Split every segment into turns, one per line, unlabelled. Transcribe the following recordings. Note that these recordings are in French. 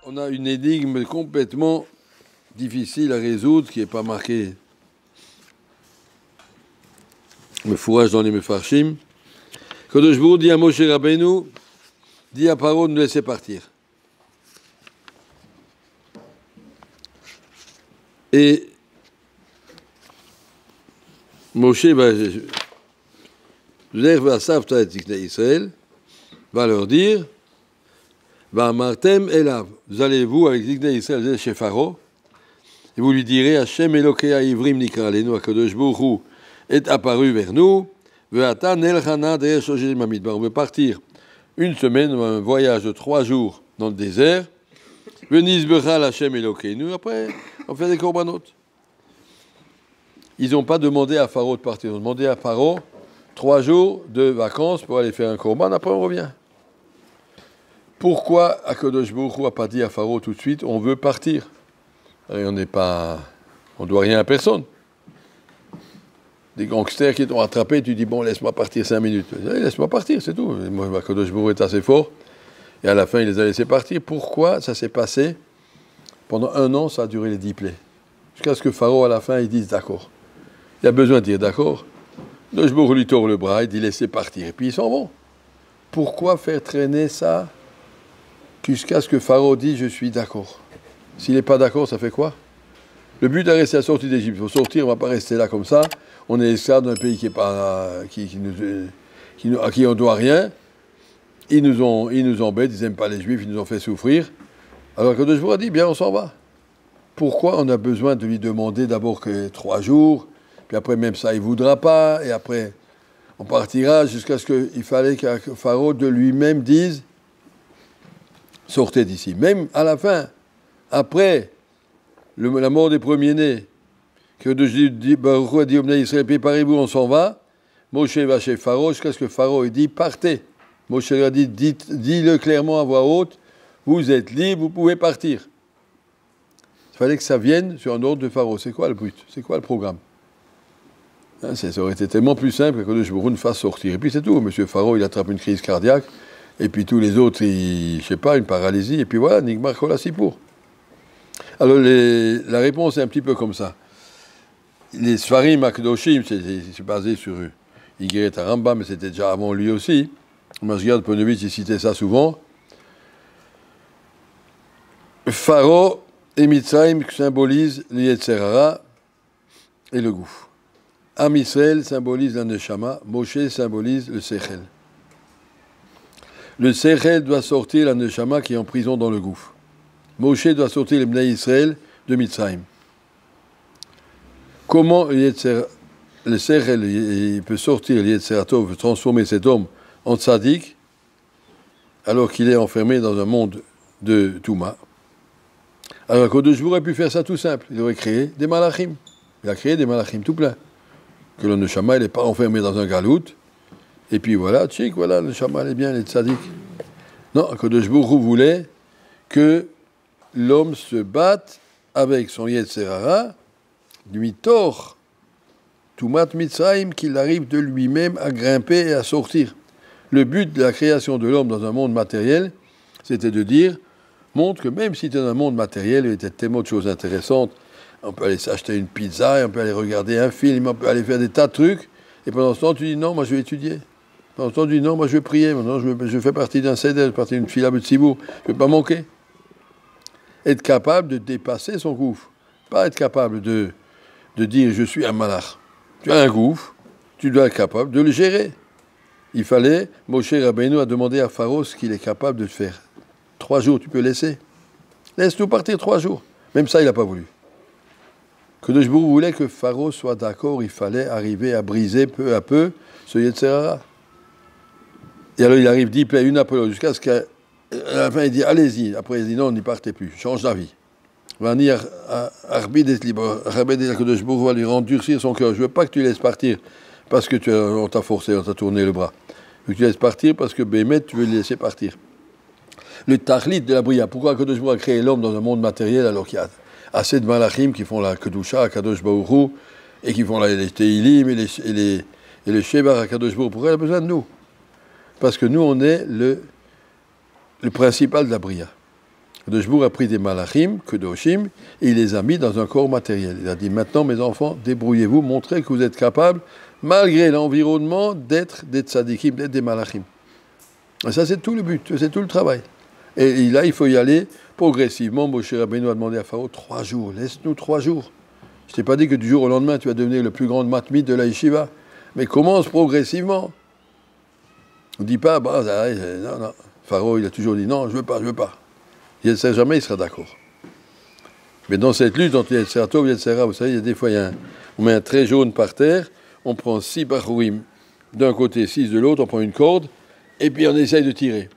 On a une énigme complètement difficile à résoudre qui n'est pas marquée. Le fourrage dans les Mefarshim. Kadosh Baruch Hu dit à Moshe Rabbeinu, dit à Paro de nous laisser partir. Et Moshe va Israël va leur dire, va Martem Elav, vous allez vous avec Ziknei Israël chez Pharaon, et vous lui direz, Hashem Elokea Ivrim Nikra Alenu, Akadosh Baruch Hu est apparu vers nous, on veut partir une semaine, un voyage de 3 jours dans le désert, après on fait des corbanotes. Ils n'ont pas demandé à Pharaon de partir, ils ont demandé à Pharaon 3 jours de vacances pour aller faire un corban, après on revient. Pourquoi Akadosh Baruch Hu n'a pas dit à Pharaon tout de suite, on veut partir? Et on ne doit rien à personne. Des gangsters qui t'ont attrapé, tu dis, bon, laisse-moi partir 5 minutes. Laisse-moi partir, c'est tout. Akadosh Baruch Hu est assez fort. Et à la fin, il les a laissés partir. Pourquoi ça s'est passé? Pendant 1 an, ça a duré les 10 plaies. Jusqu'à ce que Pharaon, à la fin, il dise d'accord. Il a besoin de dire d'accord. Akadosh Baruch Hu lui tord le bras, il dit, laissez partir. Et puis ils s'en vont. Pourquoi faire traîner ça jusqu'à ce que Pharaon dise, je suis d'accord? S'il n'est pas d'accord, ça fait quoi? Le but de rester à la sortie d'Égypte, il faut sortir, on ne va pas rester là comme ça. On est esclave d'un pays qui est pas, à qui on ne doit rien. Ils nous embêtent, ils n'aiment pas les Juifs, ils nous ont fait souffrir. Alors que Kadosh Baruch Hu a dit, bien, on s'en va. Pourquoi on a besoin de lui demander d'abord que 3 jours, puis après même ça, il ne voudra pas, et après, on partira jusqu'à ce qu'il fallait que Pharaon de lui-même dise, sortez d'ici. Même à la fin, après la mort des premiers-nés, que Baruch Hu a dit au Bnei Israël, préparez-vous, on s'en va. Moshe va chez Pharaon, jusqu'à ce que Pharaon ait dit, partez. Moshe lui a dit, dis-le clairement à voix haute, vous êtes libre, vous pouvez partir. Il fallait que ça vienne sur un ordre de Pharaon. C'est quoi le but? C'est quoi le programme? Ça aurait été tellement plus simple que Kadosh Baruch Hu nous fasse sortir. Et puis c'est tout. Monsieur Pharaon, il attrape une crise cardiaque, et puis tous les autres, je sais pas, une paralysie, et puis voilà, Nigmar Kol HaSipur. Alors la réponse est un petit peu comme ça. Les Sfarim Akdoshim, c'est basé sur Yigret Rambam, mais c'était déjà avant lui aussi. Masgad Ponovitch, il citait ça souvent. Pharaon et Mitzrayim symbolisent le Yetzer Hara et le gouffre. Am Israël symbolise la Neshama, Moshe symbolise le Sechel. Le Sechel doit sortir la Neshama qui est en prison dans le gouffre. Moshe doit sortir le Bnei Israël de Mitzrayim. Comment le Sechel il peut sortir, le Yetzer Tov, veut transformer cet homme en tzaddik, alors qu'il est enfermé dans un monde de Touma? Alors Kadosh Baruch Hu aurait pu faire ça tout simple. Il aurait créé des malachim. Il a créé des malachim tout plein. Que le Neshama, il n'est pas enfermé dans un galout. Et puis voilà, tchik, voilà, le Neshama, il est bien, il est tzaddik. Non, Kadosh Baruch Hu voulait que l'homme se batte avec son Yetzer Hara, lui tord Toumat Mitzrayim, qu'il arrive de lui-même à grimper et à sortir. Le but de la création de l'homme dans un monde matériel, c'était de dire, montre que même si tu es dans un monde matériel, il y a tellement de choses intéressantes. On peut aller s'acheter une pizza, on peut aller regarder un film, on peut aller faire des tas de trucs. Et pendant ce temps, tu dis non, moi je vais étudier. Pendant ce temps, tu dis non, moi je vais prier. Maintenant, je fais partie d'un seder, je fais partie d'une fila de tzibur. Je ne vais pas manquer. Être capable de dépasser son gouffre. Pas être capable de dire je suis un malach. Tu as un gouffre, tu dois être capable de le gérer. Il fallait, Moshe Rabbeinu a demandé à Pharaon ce qu'il est capable de faire. 3 jours, tu peux laisser. Laisse-nous partir 3 jours. Même ça, il n'a pas voulu. Kadosh Baruch Hu voulait que Pharaon soit d'accord, il fallait arriver à briser peu à peu ce Yetzer Hara. Et alors il arrive 10 plaies, une après l'autre, jusqu'à ce qu'à la fin il dit allez-y. Après il dit non, n'y partez plus, change d'avis. Kadosh Baruch Hu va lui endurcir son cœur. Je ne veux pas que tu laisses partir parce que on t'a forcé, on t'a tourné le bras. Je veux que tu laisses partir parce que Bémet, tu veux le laisser partir. Le tachlit de la bria. Pourquoi Kadosh Baruch Hu a créé l'homme dans un monde matériel alors qu'il y a assez de malachim qui font la kedusha à Kadosh Baruch Hu et qui font les teilim et les shevar à Kadosh Baruch Hu? Pourquoi il a besoin de nous? Parce que nous, on est le le principal de la Bria. Le Jbour a pris des malachim, kedoshim, et il les a mis dans un corps matériel. Il a dit, maintenant, mes enfants, débrouillez-vous, montrez que vous êtes capables, malgré l'environnement, d'être des tzadikim, d'être des malachim. Et ça, c'est tout le but, c'est tout le travail. Et là, il faut y aller progressivement. Moshe Rabbeinu a demandé à Pharaon 3 jours, laisse-nous 3 jours. Je ne t'ai pas dit que du jour au lendemain, tu vas devenir le plus grand matmid de la yeshiva, mais commence progressivement. On ne dit pas, bah, non. Pharaon, il a toujours dit, non, je veux pas. Il ne sait jamais, il sera d'accord. Mais dans cette lutte entre Yetzer Tov et Yetzer Hara, vous savez, il y a des fois, on met un trait jaune par terre, on prend 6 barouim d'un côté, 6 de l'autre, on prend une corde, et puis on essaye de tirer.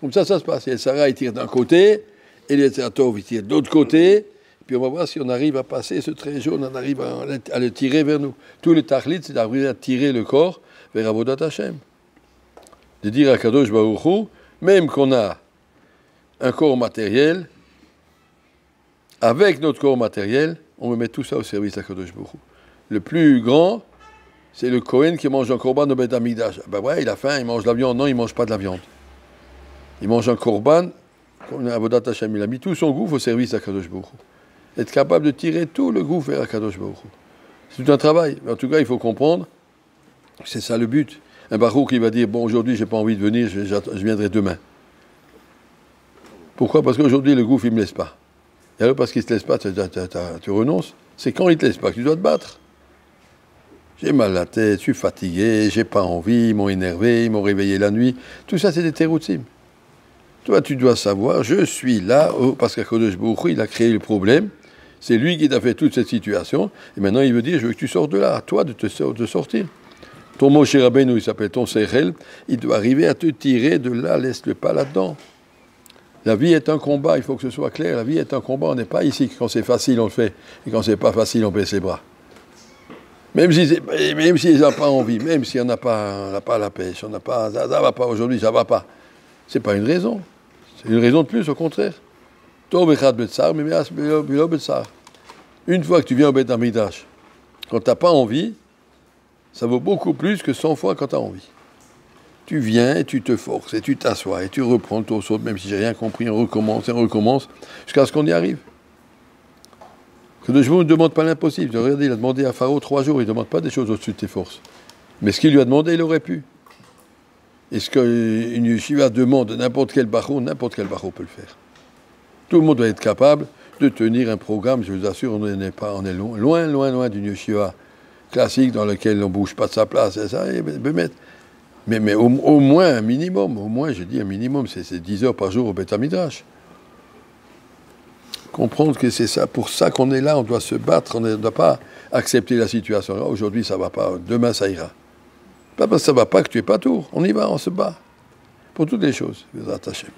Comme ça se passe. Yetzer Hara, il tire d'un côté, et Yetzer Tov, il tire de l'autre côté, puis on va voir si on arrive à passer ce trait jaune, on arrive à le tirer vers nous. Tout le tachlit, c'est d'arriver à tirer le corps vers Avodat Hashem. De dire à Kadosh Baruch Hu, même qu'on a un corps matériel, avec notre corps matériel, on met tout ça au service de Kadosh Baruch Hu. Le plus grand, c'est le Kohen qui mange un korban au Beth Amikdash. Ben ouais, il a faim, il mange de la viande. Non, il ne mange pas de la viande. Il mange un korban, comme Avodat Hashem, il a mis tout son gouffre au service de Kadosh Baruch Hu. Être capable de tirer tout le gouffre vers Kadosh Baruch Hu. C'est tout un travail. Mais en tout cas, il faut comprendre, c'est ça le but. Un barouk qui va dire, bon, aujourd'hui, je n'ai pas envie de venir, je viendrai demain. Pourquoi? Parce qu'aujourd'hui, le gouffre, il ne me laisse pas. Et alors, parce qu'il ne te laisse pas, tu renonces. C'est quand il ne te laisse pas que tu dois te battre. J'ai mal à la tête, je suis fatigué, j'ai pas envie, ils m'ont énervé, ils m'ont réveillé la nuit. Tout ça, c'est des teroutim. Toi, tu dois savoir, je suis là, parce qu'Akadosh Baruch Hu, il a créé le problème. C'est lui qui t'a fait toute cette situation. Et maintenant, il veut dire, je veux que tu sortes de là. À toi de sortir. Ton Moshe Rabbeinu, il s'appelle ton Sechel, il doit arriver à te tirer de là, laisse-le pas là-dedans. La vie est un combat, il faut que ce soit clair, la vie est un combat, on n'est pas ici, quand c'est facile on le fait, et quand c'est pas facile on baisse les bras. Même s'il n'a pas envie, même si on n'a pas la pêche, on n'a pas, ça va pas aujourd'hui, ça va pas. C'est pas une raison, c'est une raison de plus, au contraire. Une fois que tu viens au Beth Amikdash, quand tu n'as pas envie, ça vaut beaucoup plus que 100 fois quand tu as envie. Tu viens et tu te forces, et tu t'assois, et tu reprends ton saut, même si j'ai rien compris, on recommence, jusqu'à ce qu'on y arrive. Que le Jbour ne demande pas l'impossible. Regardez, il a demandé à Pharaon 3 jours, il ne demande pas des choses au-dessus de tes forces. Mais ce qu'il lui a demandé, il aurait pu. Et ce qu'une yeshiva demande de n'importe quel barreau peut le faire. Tout le monde doit être capable de tenir un programme, je vous assure, on est loin d'une yeshiva classique dans lequel on ne bouge pas de sa place, et ça, mais au moins un minimum, j'ai dit un minimum, c'est 10 heures par jour au Beth Amikdash. Comprendre que c'est ça, pour ça qu'on est là, on doit se battre, on ne doit pas accepter la situation. Aujourd'hui ça ne va pas, demain ça ira. Pas parce que ça ne va pas que tu es pas tour, on y va, on se bat. Pour toutes les choses, Bezrat Hashem.